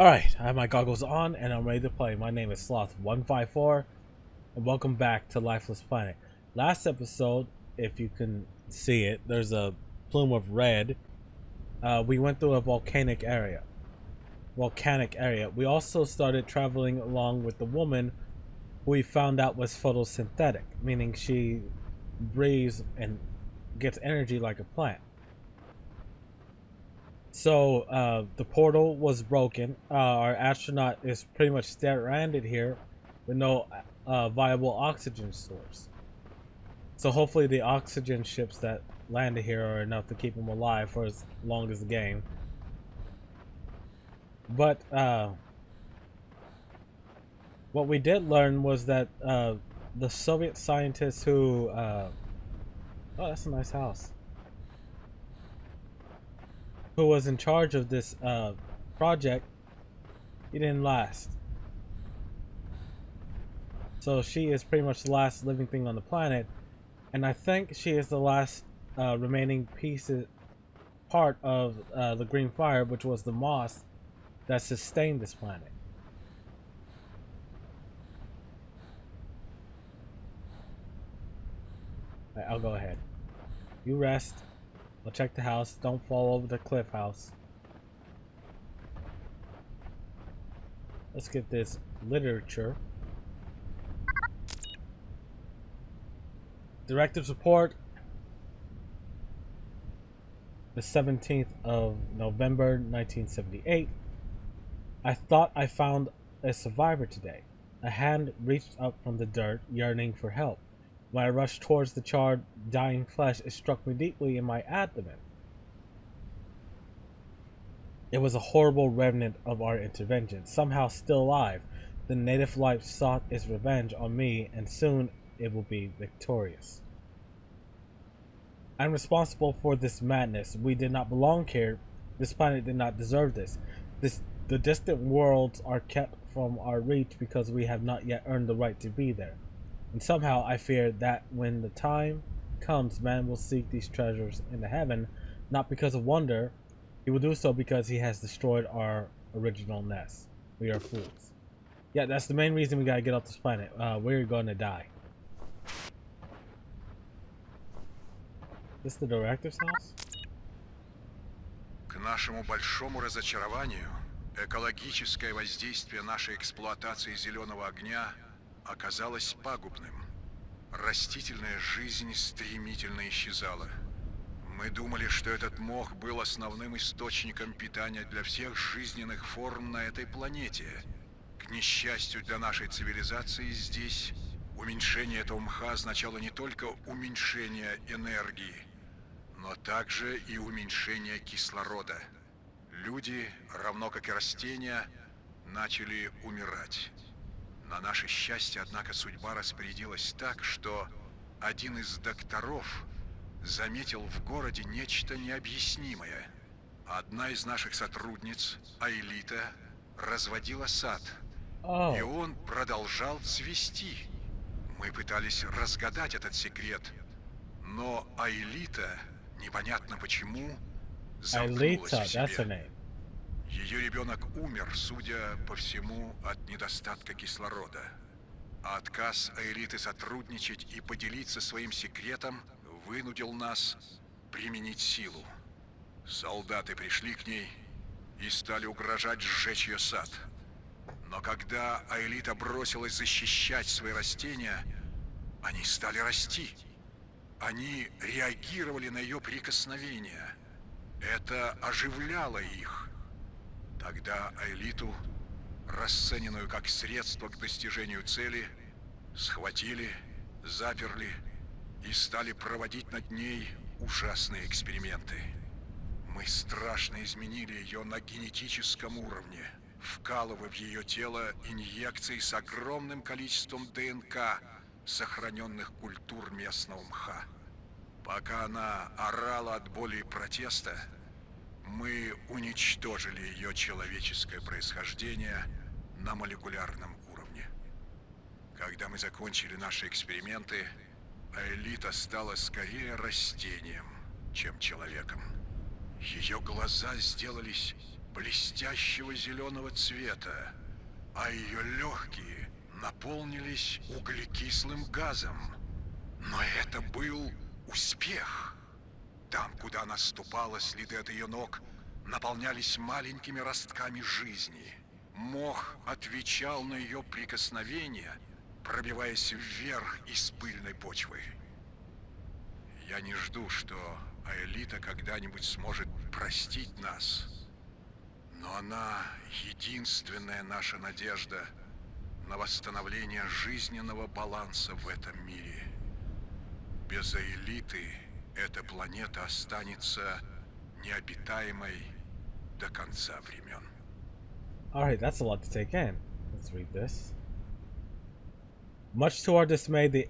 Alright, I have my goggles on and I'm ready to play. My name is Sloth154 and welcome back to Lifeless Planet. Last episode, if you can see it, there's a plume of red. We went through a volcanic area. We also started traveling along with the woman who we found out was photosynthetic, meaning she breathes and gets energy like a plant. So the portal was broken. Our astronaut is pretty much stranded here with no viable oxygen source. So hopefully the oxygen ships that landed here are enough to keep him alive for as long as the game. But what we did learn was that the Soviet scientists who oh, that's a nice house, who was in charge of this project, he didn't last. So she is pretty much the last living thing on the planet, and I think she is the last remaining part of the green fire, which was the moss that sustained this planet. Right, I'll go ahead. You rest. I'll check the house. Don't fall over the cliff house. Let's get this literature. Director's report. The 17th of November 1978. I thought I found a survivor today. A hand reached up from the dirt, yearning for help. When I rushed towards the charred, dying flesh, it struck me deeply in my abdomen. It was a horrible remnant of our intervention. Somehow still alive, the native life sought its revenge on me, and soon it will be victorious. I'm responsible for this madness. We did not belong here. This planet did not deserve this. The distant worlds are kept from our reach because we have not yet earned the right to be there. And somehow I fear that when the time comes, man will seek these treasures in the heaven, not because of wonder. He will do so because he has destroyed our original nest. We are fools. Yeah, that's the main reason we gotta get off this planet. We're gonna die. This the director's house? К нашему большому разочарованию, экологическое воздействие нашей эксплуатации зеленого огня оказалось пагубным. Растительная жизнь стремительно исчезала. Мы думали, что этот мох был основным источником питания для всех жизненных форм на этой планете. К несчастью для нашей цивилизации здесь, уменьшение этого мха означало не только уменьшение энергии, но также и уменьшение кислорода. Люди, равно как и растения, начали умирать. На наше счастье, однако, судьба распорядилась так, что один из докторов заметил в городе нечто необъяснимое. Одна из наших сотрудниц, Айлита, разводила сад, и он продолжал цвести. Мы пытались разгадать этот секрет, но Айлита, непонятно почему, замкнулась в себе. Ее ребенок умер, судя по всему, от недостатка кислорода. А отказ Айлиты сотрудничать и поделиться своим секретом вынудил нас применить силу. Солдаты пришли к ней и стали угрожать сжечь ее сад. Но когда Айлита бросилась защищать свои растения, они стали расти. Они реагировали на ее прикосновения. Это оживляло их. Тогда Айлиту, расцененную как средство к достижению цели, схватили, заперли и стали проводить над ней ужасные эксперименты. Мы страшно изменили ее на генетическом уровне, вкалывая в ее тело инъекции с огромным количеством ДНК, сохраненных культур местного мха. Пока она орала от боли и протеста, мы уничтожили ее человеческое происхождение на молекулярном уровне. Когда мы закончили наши эксперименты, Айлита стала скорее растением, чем человеком. Ее глаза сделались блестящего зеленого цвета, а ее легкие наполнились углекислым газом. Но это был успех. Там, куда она ступала, следы от ее ног наполнялись маленькими ростками жизни. Мох отвечал на ее прикосновения, пробиваясь вверх из пыльной почвы. Я не жду, что Аэлита когда-нибудь сможет простить нас. Но она единственная наша надежда на восстановление жизненного баланса в этом мире. Без Аэлиты эта планета останется необитаемой до конца времен. Alright, that's a lot to take in. Let's read this. Much to our dismay, the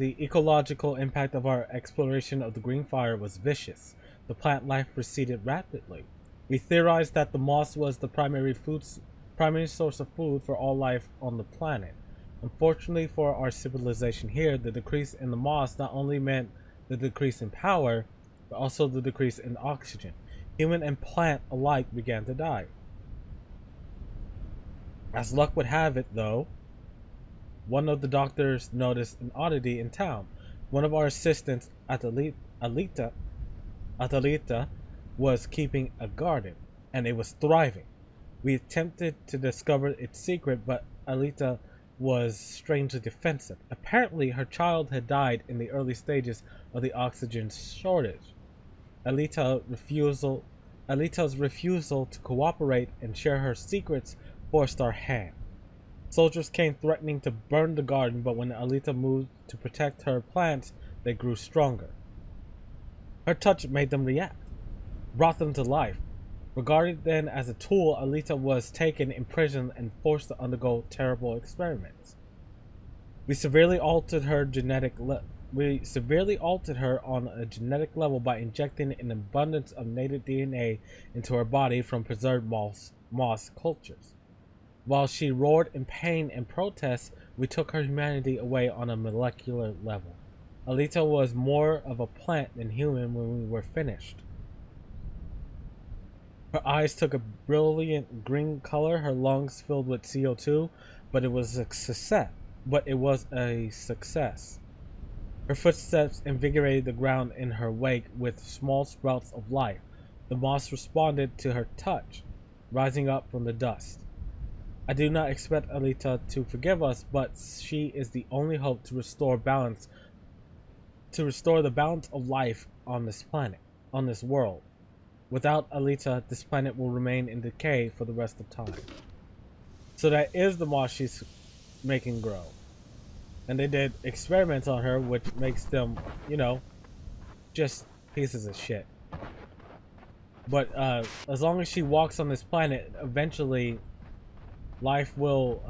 ecological impact of our exploration of the green fire was vicious. The plant life receded rapidly. We theorized that the moss was the primary source of food for all life on the planet. Unfortunately for our civilization here, the decrease in the moss not only meant the decrease in power, but also the decrease in oxygen. Human and plant alike began to die. As luck would have it, though, one of the doctors noticed an oddity in town. One of our assistants, Atalita, was keeping a garden, and it was thriving. We attempted to discover its secret, but Alita was strangely defensive. Apparently, her child had died in the early stages of the oxygen shortage. Alita's refusal to cooperate and share her secrets forced our hand. Soldiers came threatening to burn the garden, but when Alita moved to protect her plants, they grew stronger. Her touch made them react, brought them to life. Regarded then as a tool, Alita was taken, imprisoned, and forced to undergo terrible experiments. We severely altered her on a genetic level by injecting an abundance of native DNA into her body from preserved moss cultures. While she roared in pain and protest, we took her humanity away on a molecular level. Alita was more of a plant than human when we were finished. Her eyes took a brilliant green color, her lungs filled with CO2, but it was a success. Her footsteps invigorated the ground in her wake with small sprouts of life. The moss responded to her touch, rising up from the dust. I do not expect Alita to forgive us, but she is the only hope to restore the balance of life on this planet, on this world. Without Alita, this planet will remain in decay for the rest of time. So that is the moss she's making grow. And they did experiments on her, which makes them, just pieces of shit. But as long as she walks on this planet, eventually life will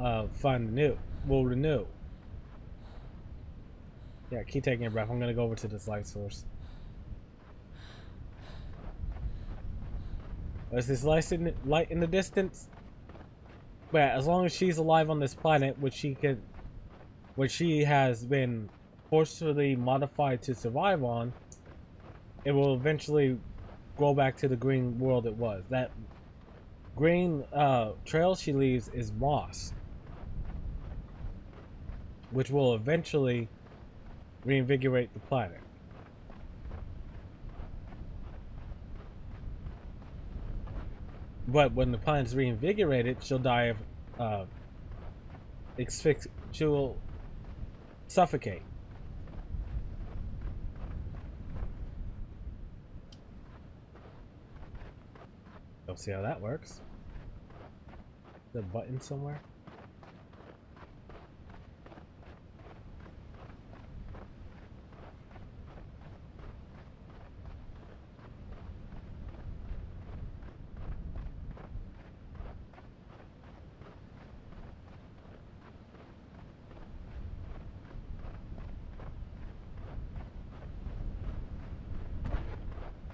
renew. Yeah, keep taking a breath. I'm gonna go over to this light source. There's this light in the distance. But yeah, as long as she's alive on this planet, which she has been forcefully modified to survive on, it will eventually go back to the green world it was. That green trail she leaves is moss, which will eventually reinvigorate the planet. But when the planet's reinvigorated, she'll die of she'll suffocate. Don't see how that works. The button somewhere.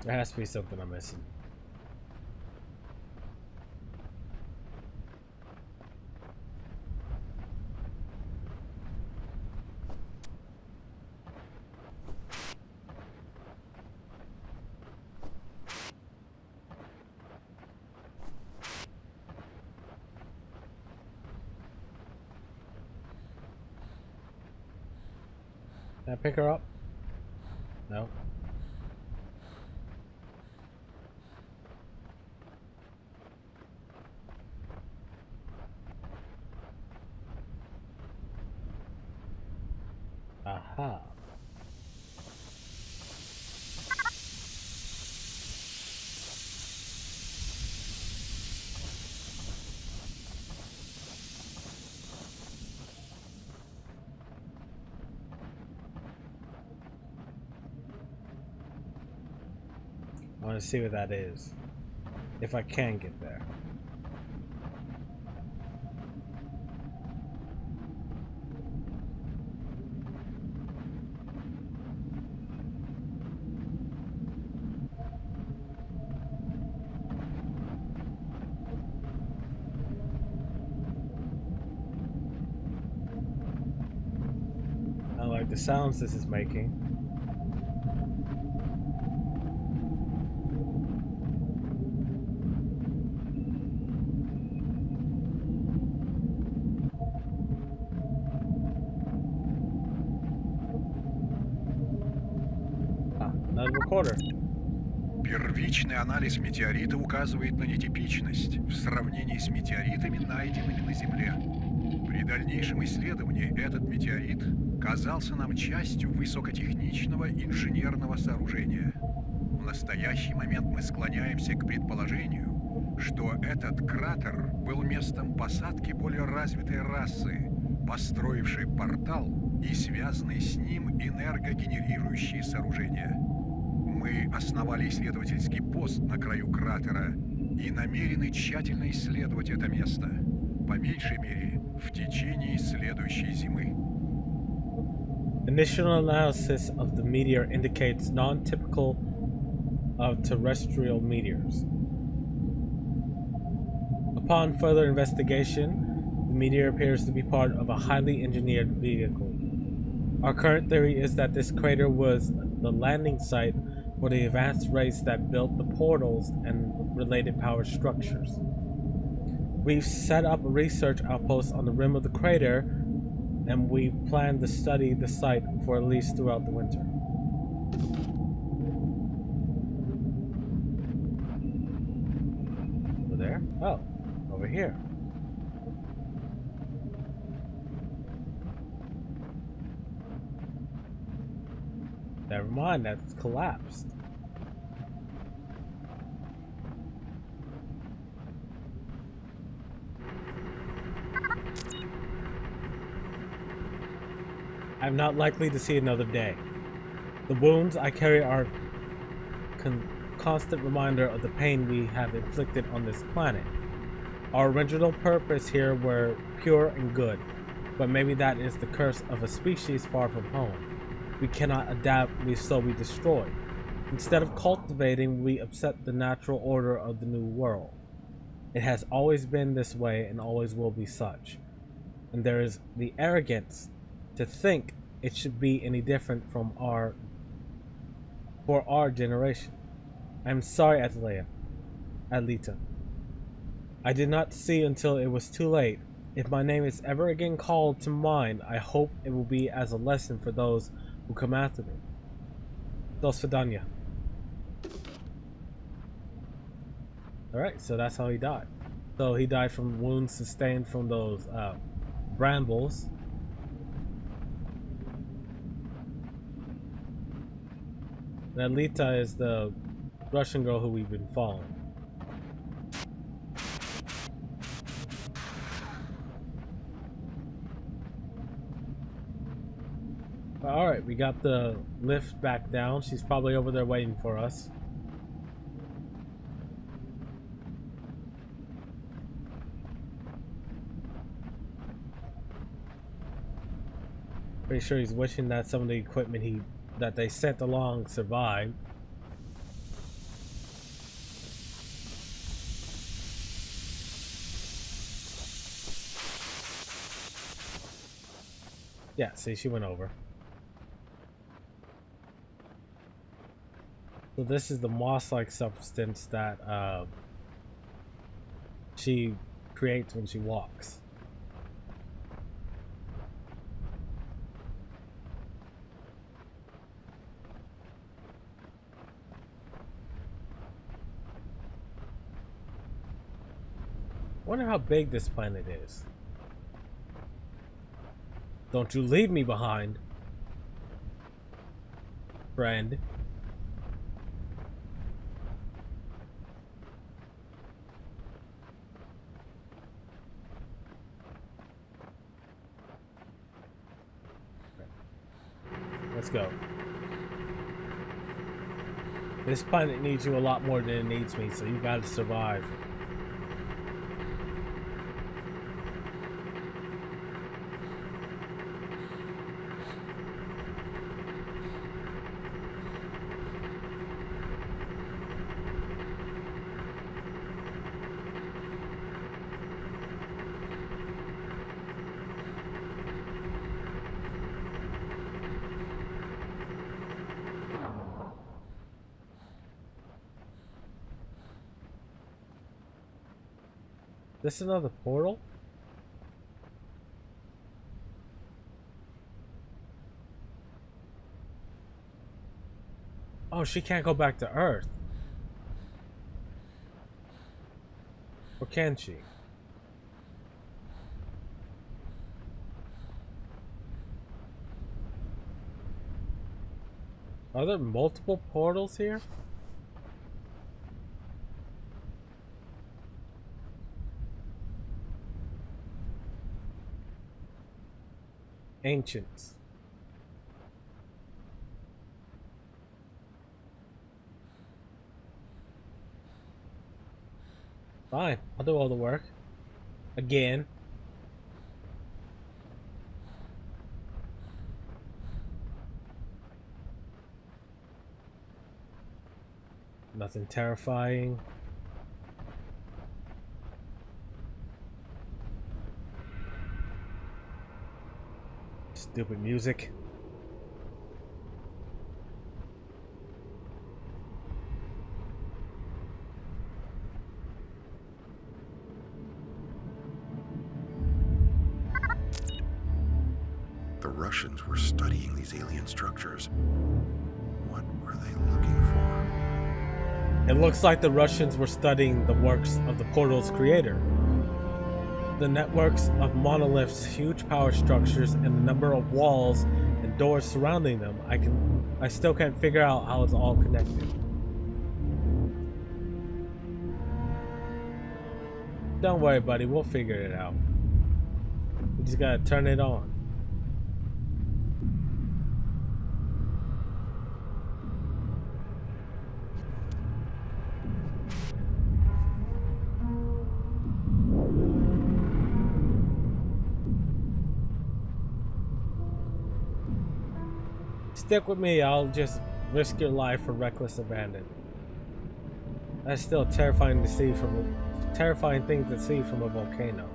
There has to be something I'm missing. Can I pick her up? No. Aha. I want to see what that is. If I can get there. I like the sounds this is making. Ah, another recorder. Первичный анализ метеорита указывает на нетипичность в сравнении с метеоритами, найденными на Земле. При дальнейшем исследовании этот метеорит казался нам частью высокотехничного инженерного сооружения. В настоящий момент мы склоняемся к предположению, что этот кратер был местом посадки более развитой расы, построившей портал и связанные с ним энергогенерирующие сооружения. Мы основали исследовательский пост на краю кратера и намерены тщательно исследовать это место, по меньшей мере, в течение следующей зимы. Initial analysis of the meteor indicates non-typical of terrestrial meteors. Upon further investigation, the meteor appears to be part of a highly engineered vehicle. Our current theory is that this crater was the landing site for the advanced race that built the portals and related power structures. We've set up a research outpost on the rim of the crater, and we plan to study the site for at least throughout the winter. Over there? Oh, over here. Never mind, that's collapsed. I'm not likely to see another day. The wounds I carry are constant reminder of the pain we have inflicted on this planet. Our original purpose here were pure and good, but maybe that is the curse of a species far from home. We cannot adapt, so we destroy. Instead of cultivating, we upset the natural order of the new world. It has always been this way and always will be such. And there is the arrogance to think it should be any different from for our generation. I'm sorry, Alita. I did not see until it was too late. If my name is ever again called to mind, I hope it will be as a lesson for those who come after me. До свидания. Alright, so that's how he died. So he died from wounds sustained from those brambles. And Alita is the Russian girl who we've been following. Alright, we got the lift back down. She's probably over there waiting for us. Pretty sure he's wishing that some of the equipment that they sent along survived. Yeah, see, she went over. So this is the moss-like substance that she creates when she walks. Wonder how big this planet is. Don't you leave me behind, friend. Let's go. This planet needs you a lot more than it needs me, so you gotta survive. This another portal? Oh, she can't go back to Earth. Or can she? Are there multiple portals here? Ancients. Fine, I'll do all the work. Again. Nothing terrifying. Stupid music. The Russians were studying these alien structures. What were they looking for? It looks like the Russians were studying the works of the portal's creator. The networks of monoliths, huge power structures, and the number of walls and doors surrounding them, I still can't figure out how it's all connected. Don't worry, buddy, we'll figure it out. We just gotta turn it on. Stick with me, I'll just risk your life for reckless abandon. That's still terrifying to see from a terrifying thing to see from a volcano.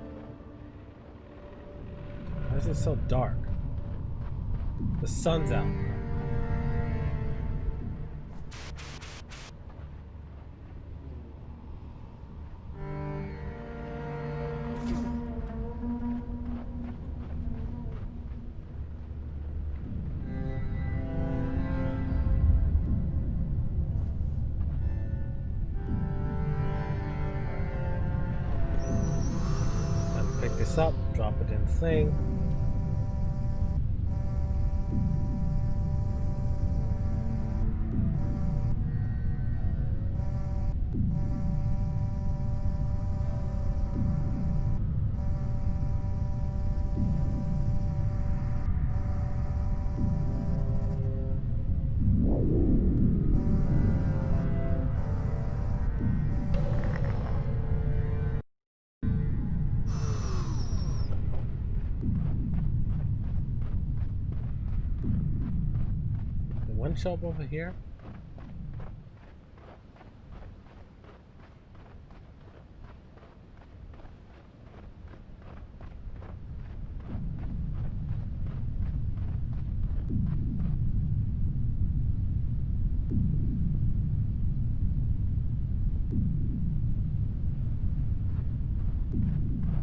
Why is it so dark? The sun's out. Pick this up, drop it in the thing. One show up over here.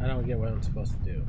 I don't get what I'm supposed to do.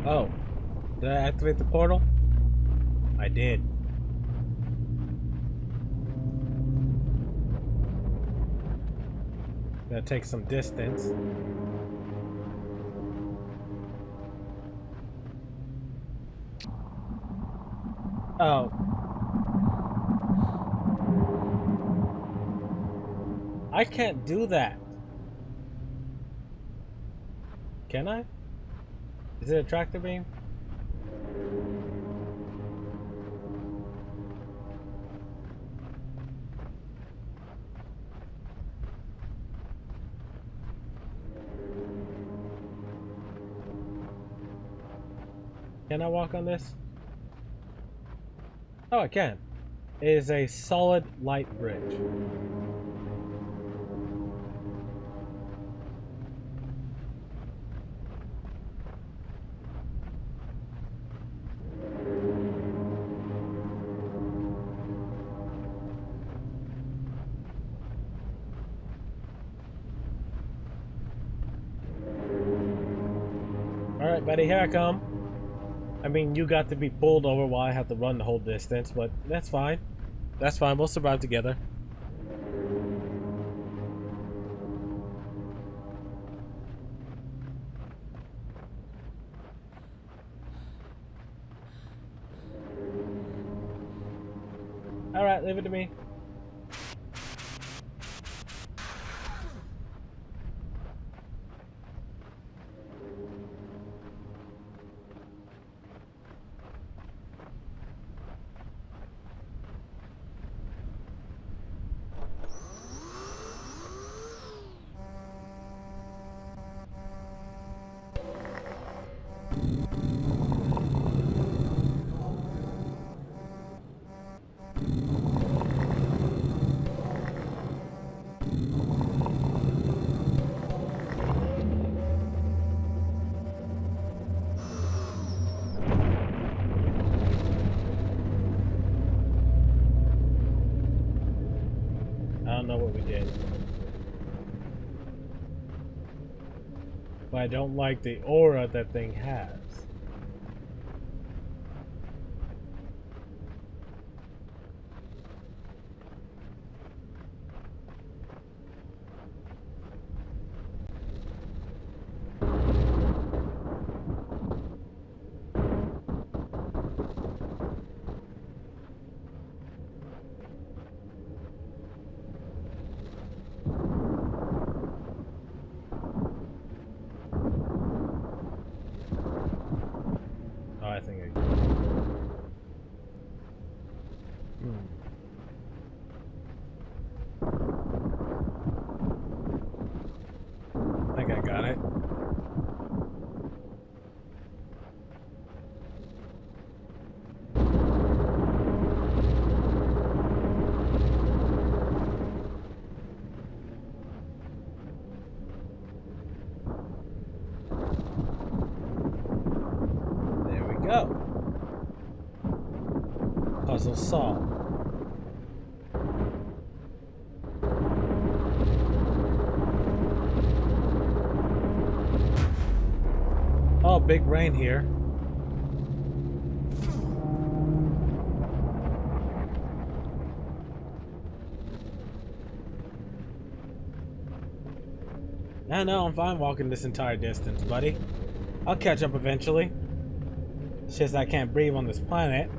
Oh, did I activate the portal? I did. Gonna take some distance. Oh. I can't do that. Can I? Is it a tractor beam? Can I walk on this? Oh, I can. It is a solid light bridge. Alright, buddy, here I come. I mean, you got to be pulled over while I have to run the whole distance, but that's fine. That's fine, we'll survive together. Alright, leave it to me. I don't know what we did. But I don't like the aura that thing has. Oh, I think I... I think I got it. There we go. Puzzle solved. Oh, big rain here. No, I'm fine walking this entire distance, buddy. I'll catch up eventually. It's just I can't breathe on this planet.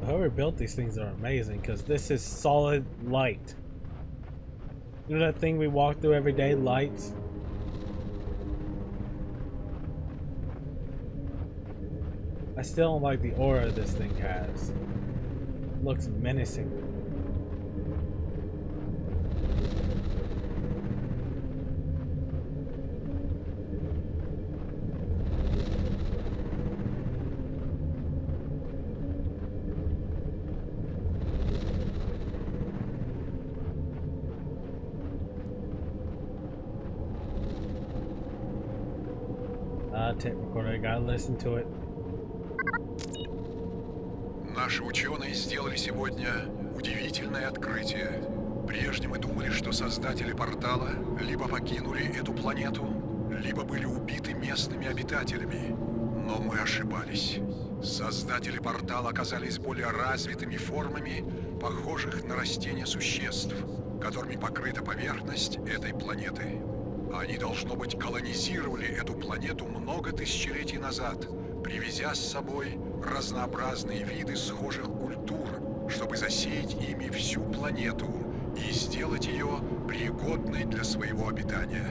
Whoever built these things are amazing, because this is solid light. You know that thing we walk through every day, lights? I still don't like the aura this thing has. It looks menacing. Tape recorder. I gotta listen to it. Наши ученые сделали сегодня удивительное открытие. Прежде мы думали, что создатели портала либо покинули эту планету, либо были убиты местными обитателями. Но мы ошибались. Создатели портала оказались более развитыми формами, похожих на растения существ, которыми покрыта поверхность этой планеты. Они, должно быть, колонизировали эту планету много тысячелетий назад, привезя с собой разнообразные виды схожих культур, чтобы засеять ими всю планету и сделать ее пригодной для своего обитания.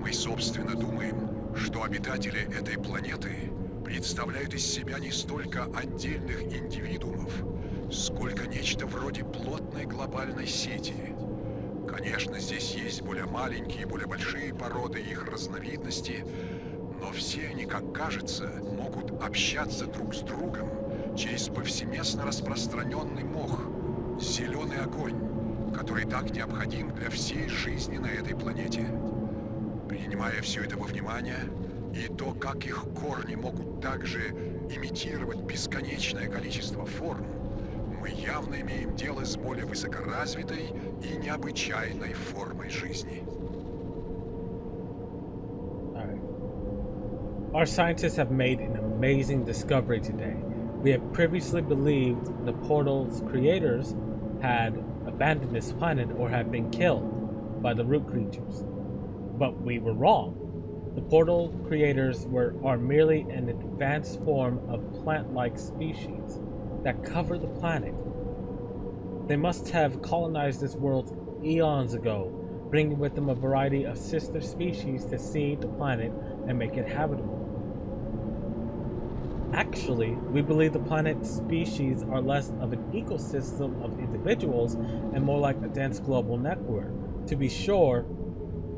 Мы, собственно, думаем, что обитатели этой планеты представляют из себя не столько отдельных индивидуумов, сколько нечто вроде плотной глобальной сети. Конечно, здесь есть более маленькие и более большие породы и их разновидности, но все они, как кажется, могут общаться друг с другом через повсеместно распространенный мох, зеленый огонь, который так необходим для всей жизни на этой планете. Принимая все это во внимание, и то, как их корни могут также имитировать бесконечное количество форм, мы явно имеем дело с более высокоразвитой и необычайной формой жизни. Our scientists have made an amazing discovery today. We have previously believed the portal's creators had abandoned this planet or had been killed by the root creatures. But we were wrong. The portal creators are merely an advanced form of plant-like species that cover the planet. They must have colonized this world eons ago, bringing with them a variety of sister species to seed the planet and make it habitable. Actually, we believe the planet's species are less of an ecosystem of individuals and more like a dense global network. To be sure,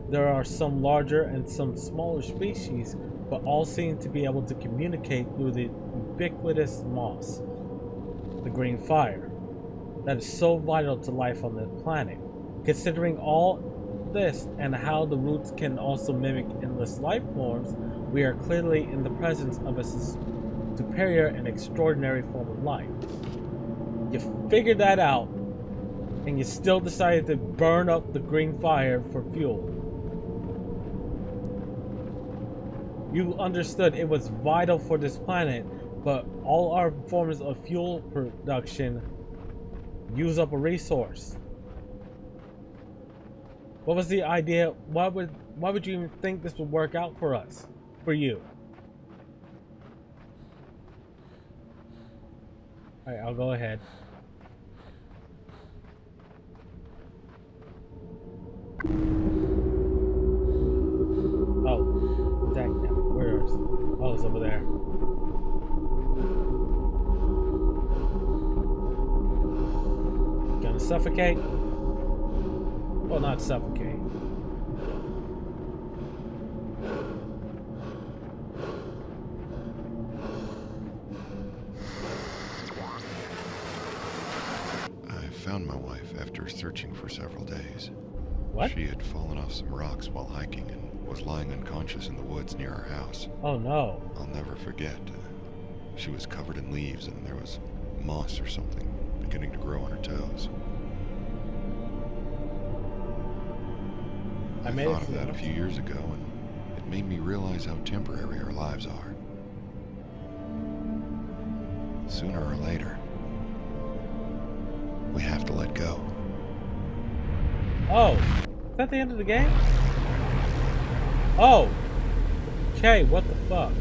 there are some larger and some smaller species, but all seem to be able to communicate through the ubiquitous moss, the green fire, that is so vital to life on the planet. Considering all this and how the roots can also mimic endless life forms, we are clearly in the presence of a superior and extraordinary form of life. You figured that out, and you still decided to burn up the green fire for fuel. You understood it was vital for this planet, but all our forms of fuel production use up a resource. What was the idea? Why would you even think this would work out for us? For you? Alright, I'll go ahead. Oh, dang it. Where is it? Oh, it's over there. Gonna suffocate? Well, not suffocate. I found my wife after searching for several days. What? She had fallen off some rocks while hiking and was lying unconscious in the woods near our house. Oh no. I'll never forget. She was covered in leaves and there was moss or something beginning to grow on her toes. I thought of that a few years ago, and it made me realize how temporary our lives are. Sooner or later, we have to let go. Oh, is that the end of the game? Oh, okay, what the fuck?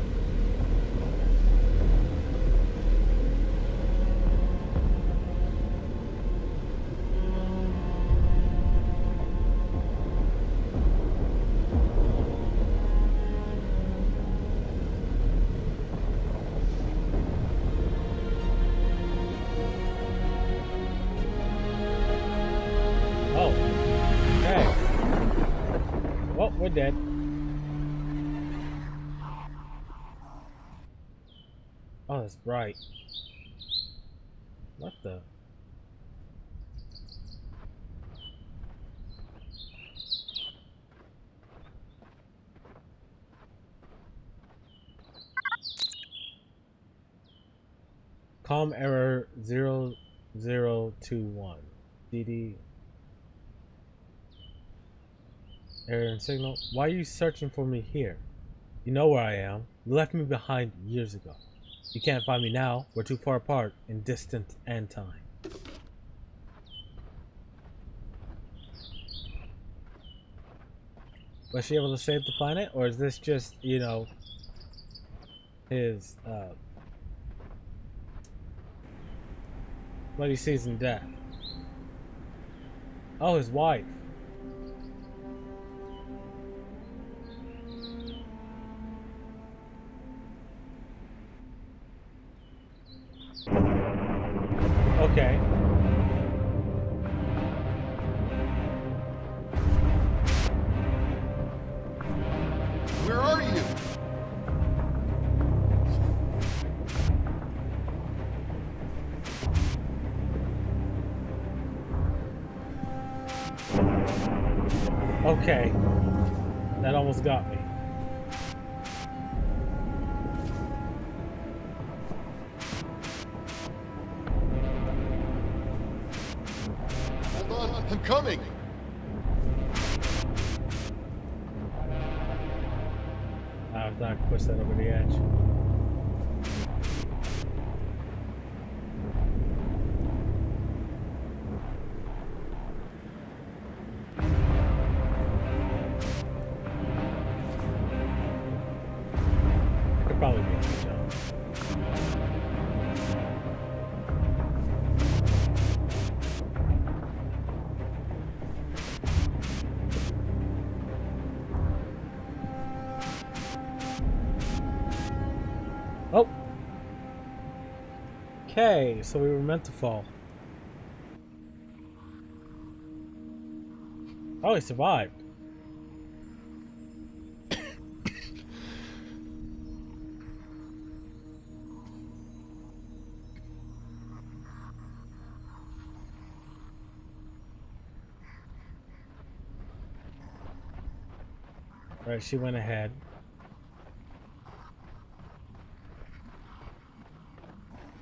We're dead. Oh, that's bright. What the? Com error 0021. DD. Error and signal. Why are you searching for me here? You know where I am. You left me behind years ago. You can't find me now. We're too far apart in distance and time. Was she able to save the planet? Or is this just, you know, his, what he sees in death? Oh, his wife. Okay. Where are you? Okay. That almost got me. Hold on, I'm coming. I thought I could push that over the edge. I could probably make the jump. Oh! Okay, so we were meant to fall. Oh, he survived. Right, she went ahead.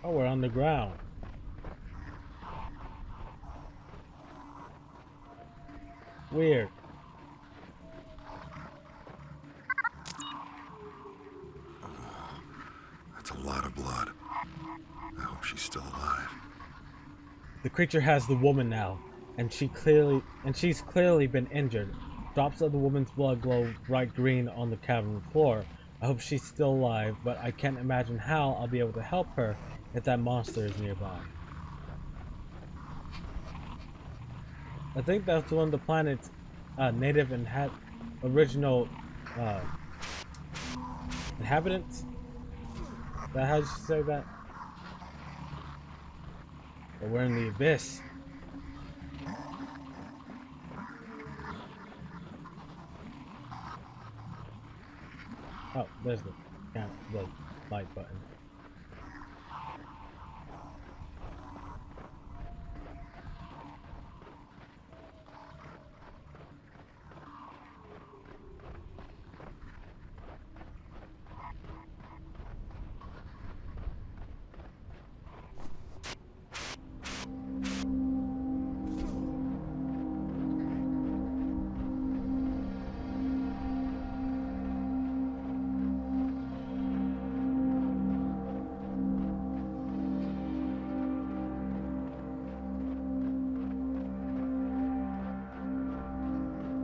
Oh, we're on the ground. Weird. That's a lot of blood. I hope she's still alive. The creature has the woman now, and she's clearly been injured. Drops of the woman's blood glow bright green on the cavern floor. I hope she's still alive, but I can't imagine how I'll be able to help her if that monster is nearby. I think that's one of the planet's native and original inhabitants. Is that how you say that? But we're in the abyss. Oh, there's the light button.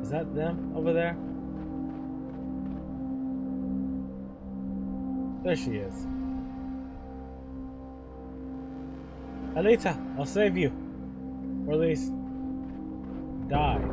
Is that them over there? There she is. Alita, I'll save you. Or at least die.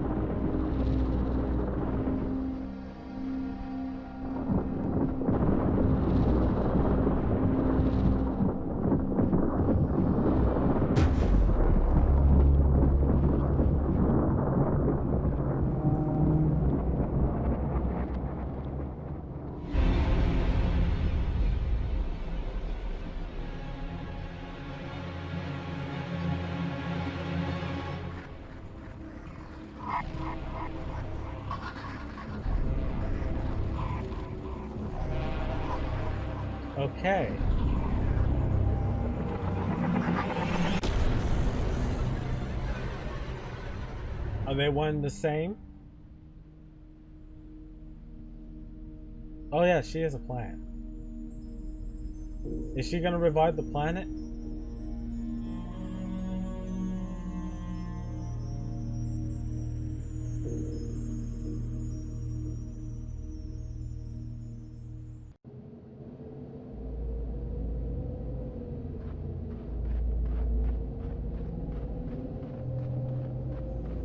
Okay. Are they one and the same? Oh yeah, she is a plant. Is she gonna revive the planet?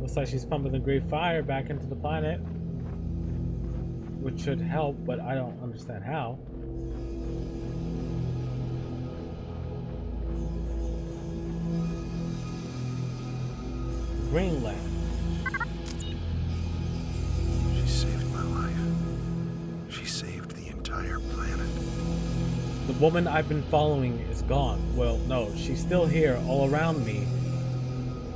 Looks like she's pumping the green fire back into the planet, which should help, but I don't understand how. Greenland. She saved my life. She saved the entire planet. The woman I've been following is gone. Well, no, she's still here all around me.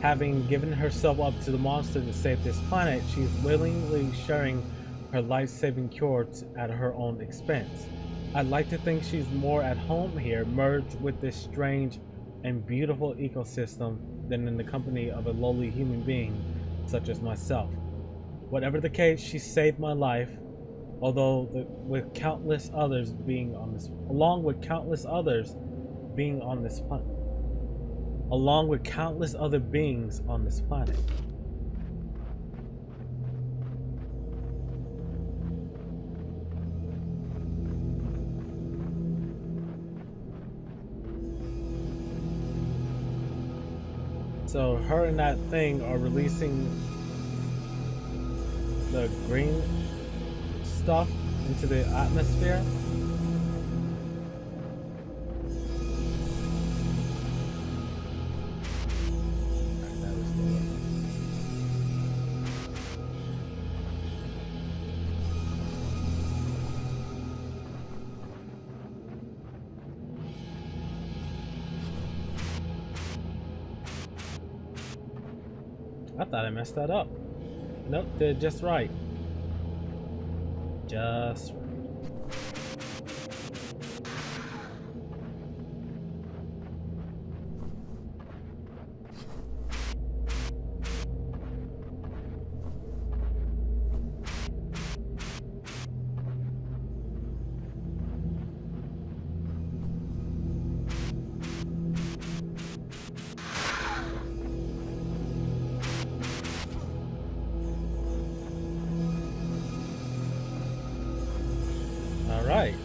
Having given herself up to the monster to save this planet, she's willingly sharing her life-saving cures at her own expense. I'd like to think she's more at home here, merged with this strange and beautiful ecosystem, than in the company of a lowly human being such as myself. Whatever the case, she saved my life, along with countless others being on this planet. Along with countless other beings on this planet. So her and that thing are releasing the green stuff into the atmosphere. I thought I messed that up. Nope, did just right. Just right. Alright.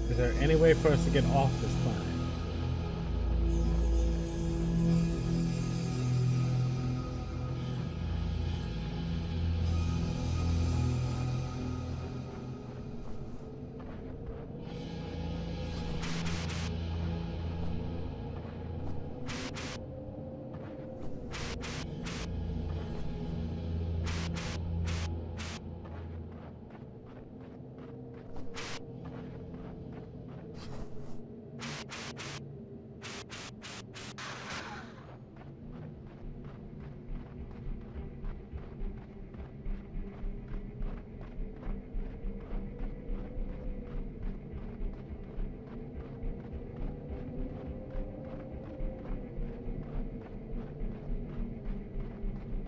Is there any way for us to get off this planet?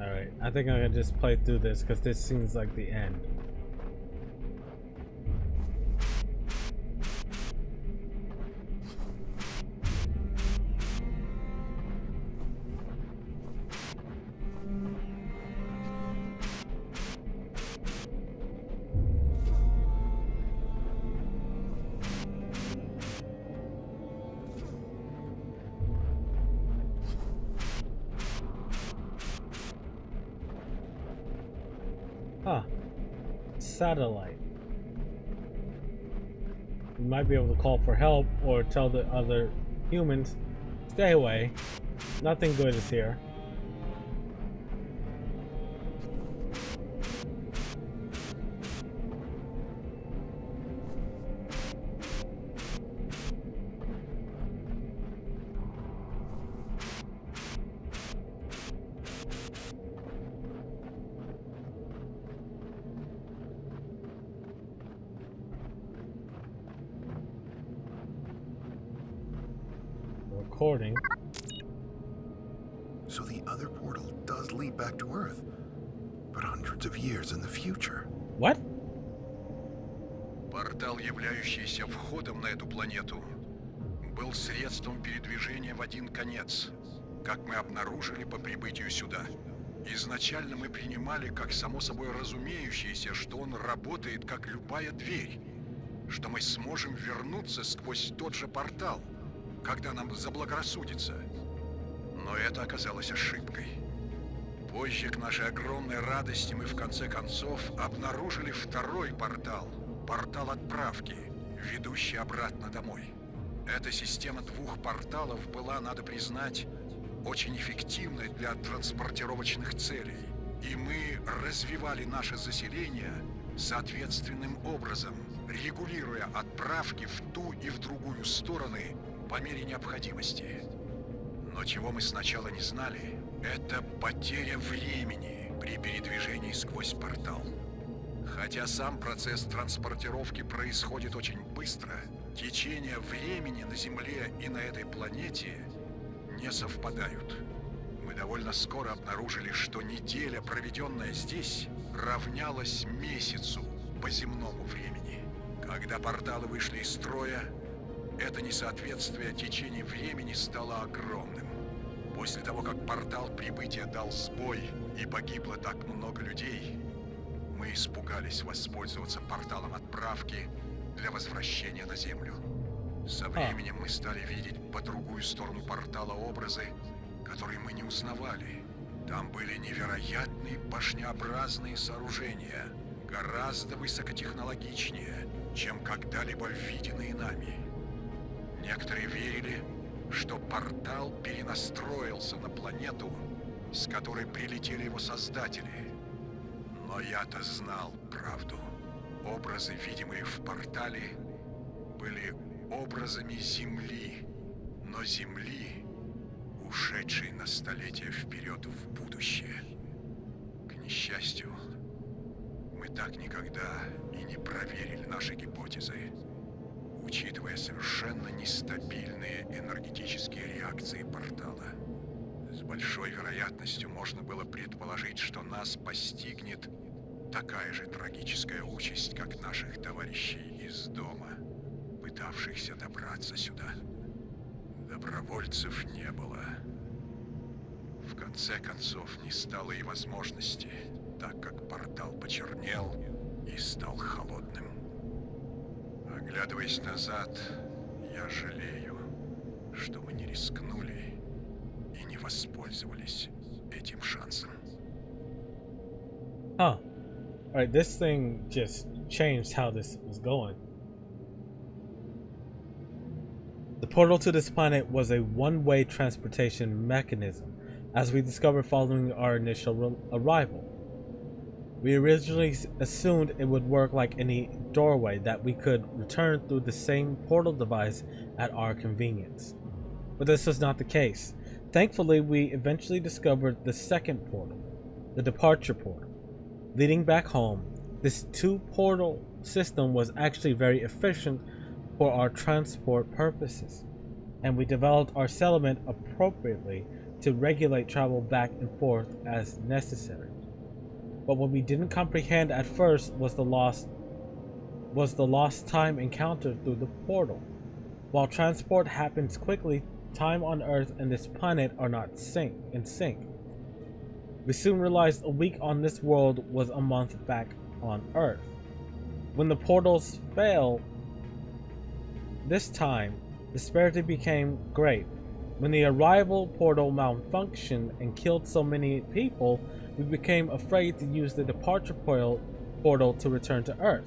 Alright, I think I'm gonna just play through this because this seems like the end. Huh. Satellite. You might be able to call for help or tell the other humans, stay away. Nothing good is here. recording. So the other portal does lead back to Earth, but hundreds of years in the future. What? Портал, являющийся входом на эту планету, был средством передвижения в один конец, как мы обнаружили по прибытию сюда. Изначально мы принимали как само собой разумеющееся, что он работает как любая дверь, что мы сможем вернуться сквозь тот же портал, когда нам заблагорассудится. Но это оказалось ошибкой. Позже, к нашей огромной радости, мы в конце концов обнаружили второй портал, портал отправки, ведущий обратно домой. Эта система двух порталов была, надо признать, очень эффективной для транспортировочных целей, и мы развивали наше заселение соответственным образом, регулируя отправки в ту и в другую стороны по мере необходимости. Но чего мы сначала не знали, это потеря времени при передвижении сквозь портал. Хотя сам процесс транспортировки происходит очень быстро, течение времени на Земле и на этой планете не совпадают. Мы довольно скоро обнаружили, что неделя, проведенная здесь, равнялась месяцу по земному времени. Когда порталы вышли из строя, это несоответствие течений времени стало огромным. После того, как портал прибытия дал сбой и погибло так много людей, мы испугались воспользоваться порталом отправки для возвращения на Землю. Со временем мы стали видеть по другую сторону портала образы, которые мы не узнавали. Там были невероятные башнеобразные сооружения, гораздо высокотехнологичнее, чем когда-либо виденные нами. Некоторые верили, что портал перенастроился на планету, с которой прилетели его создатели. Но я-то знал правду. Образы, видимые в портале, были образами Земли, но Земли, ушедшей на столетия вперед в будущее. К несчастью, мы так никогда и не проверили наши гипотезы, учитывая совершенно нестабильные энергетические реакции портала. С большой вероятностью можно было предположить, что нас постигнет такая же трагическая участь, как наших товарищей из дома, пытавшихся добраться сюда. Добровольцев не было. В конце концов, не стало и возможности, так как портал почернел и стал холодным. Оглядываясь назад, я жалею, что мы не рискнули и не воспользовались этим шансом. Huh. Alright, this thing just changed how this was going. The portal to this planet was a one-way transportation mechanism, as we discovered following our initial arrival. We originally assumed it would work like any doorway, that we could return through the same portal device at our convenience. But this was not the case. Thankfully, we eventually discovered the second portal, the departure portal, leading back home. This two-portal system was actually very efficient for our transport purposes, and we developed our settlement appropriately to regulate travel back and forth as necessary. But what we didn't comprehend at first was the lost time encountered through the portal. While transport happens quickly, time on Earth and this planet are not in sync. We soon realized a week on this world was a month back on Earth. When the portals fail this time, disparity became great. When the arrival portal malfunctioned and killed so many people, we became afraid to use the departure portal to return to Earth.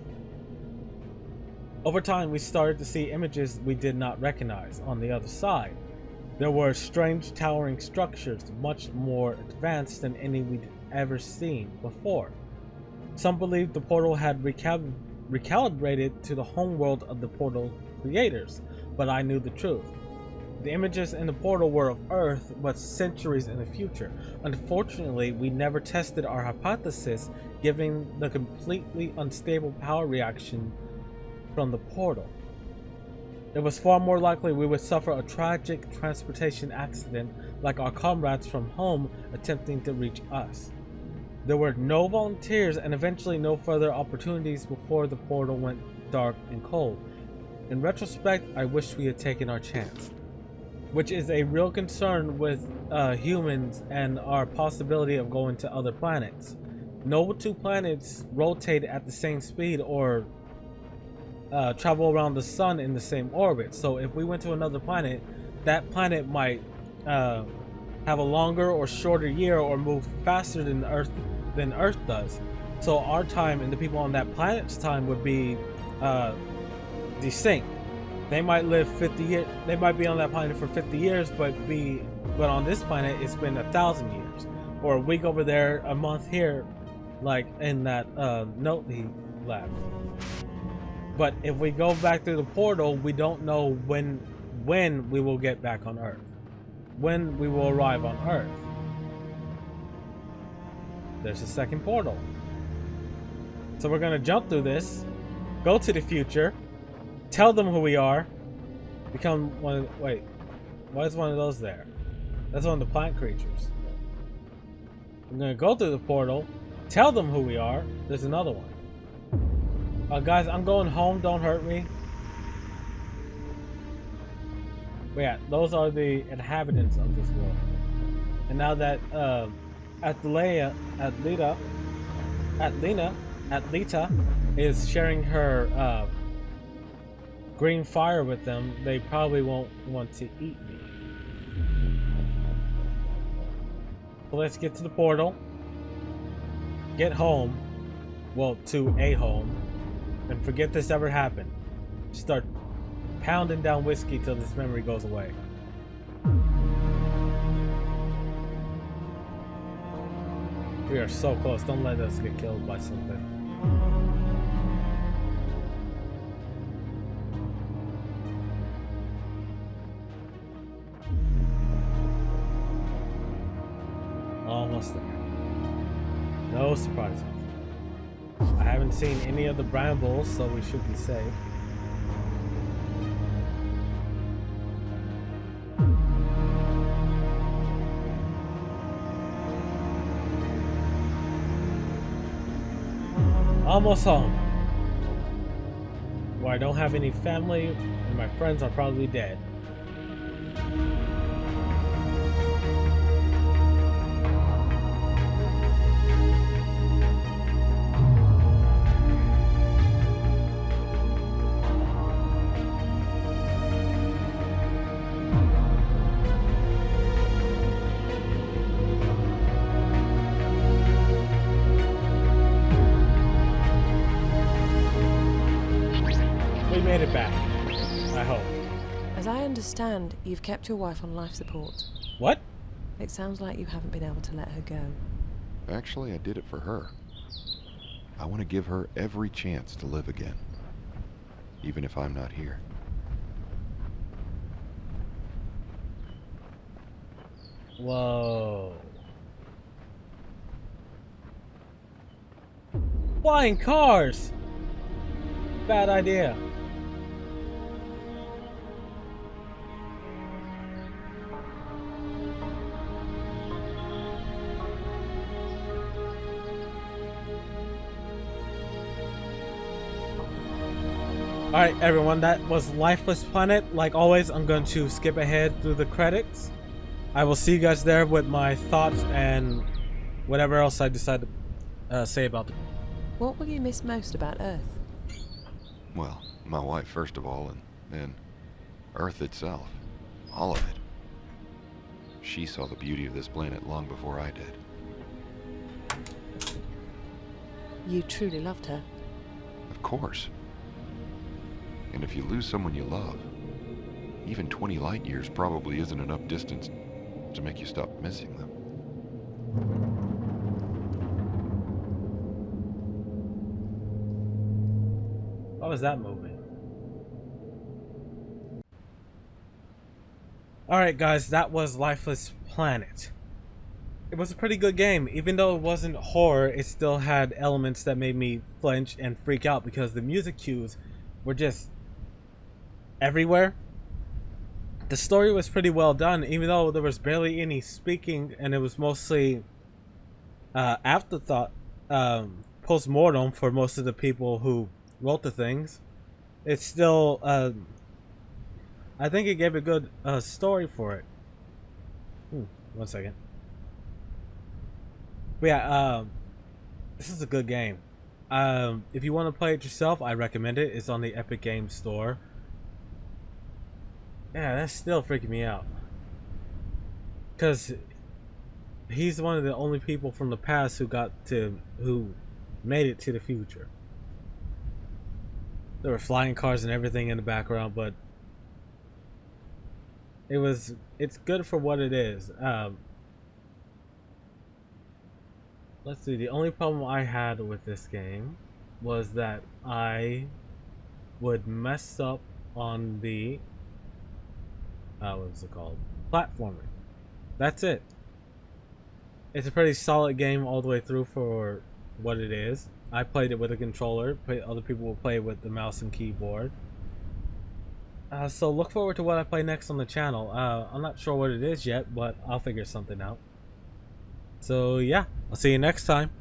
Over time, we started to see images we did not recognize on the other side. There were strange towering structures, much more advanced than any we'd ever seen before. Some believed the portal had recalibrated to the homeworld of the portal creators, but I knew the truth. The images in the portal were of Earth, but centuries in the future. Unfortunately, we never tested our hypothesis, given the completely unstable power reaction from the portal. It was far more likely we would suffer a tragic transportation accident like our comrades from home attempting to reach us. There were no volunteers and eventually no further opportunities before the portal went dark and cold. In retrospect, I wish we had taken our chance. Which is a real concern with humans and our possibility of going to other planets. No two planets rotate at the same speed or travel around the sun in the same orbit. So if we went to another planet, that planet might have a longer or shorter year or move faster than Earth does. So our time and the people on that planet's time would be distinct. They might live 50 years. They might be on that planet for 50 years, but on this planet it's been 1,000 years, or a week over there, a month here, like in that note he left. But if we go back through the portal, we don't know when we will get back on Earth, when we will arrive on Earth. There's a second portal. So we're gonna jump through this, go to the future, tell them who we are, become one of the, wait, why is one of those there? That's one of the plant creatures. We're gonna go through the portal, tell them who we are. There's another one. Guys, I'm going home, don't hurt me. But yeah, those are the inhabitants of this world. And now that Atleta is sharing her green fire with them, they probably won't want to eat me. So let's get to the portal, get home, well, to a home, and forget this ever happened. Start pounding down whiskey till this memory goes away. We are so close. Don't let us get killed by something. Almost there. No surprises. I haven't seen any of the brambles, so we should be safe. Almost home. Where I don't have any family and my friends are probably dead. We made it back. I hope. As I understand, you've kept your wife on life support. What? It sounds like you haven't been able to let her go. Actually, I did it for her. I want to give her every chance to live again, even if I'm not here. Whoa. Flying cars! Bad idea. Alright everyone, that was Lifeless Planet. Like always, I'm going to skip ahead through the credits. I will see you guys there with my thoughts and whatever else I decide to say about it. What will you miss most about Earth? Well, my wife first of all, and then Earth itself. All of it. She saw the beauty of this planet long before I did. You truly loved her. Of course. And if you lose someone you love, even 20 light years probably isn't enough distance to make you stop missing them. What was that movement? Alright guys, that was Lifeless Planet. It was a pretty good game. Even though it wasn't horror, it still had elements that made me flinch and freak out because the music cues were just everywhere. The story was pretty well done, even though there was barely any speaking, and it was mostly afterthought, post-mortem for most of the people who wrote the things. It's still, I think it gave a good story for it. 1 second. But yeah, this is a good game. If you want to play it yourself, I recommend it. It's on the Epic Games Store. Yeah, that's still freaking me out. Because he's one of the only people from the past who made it to the future. There were flying cars and everything in the background, but it's good for what it is. Let's see, the only problem I had with this game was that I would mess up on the what was it called? Platforming. That's it. It's a pretty solid game all the way through for what it is. I played it with a controller. Other people will play with the mouse and keyboard. So look forward to what I play next on the channel. I'm not sure what it is yet, but I'll figure something out. So yeah, I'll see you next time.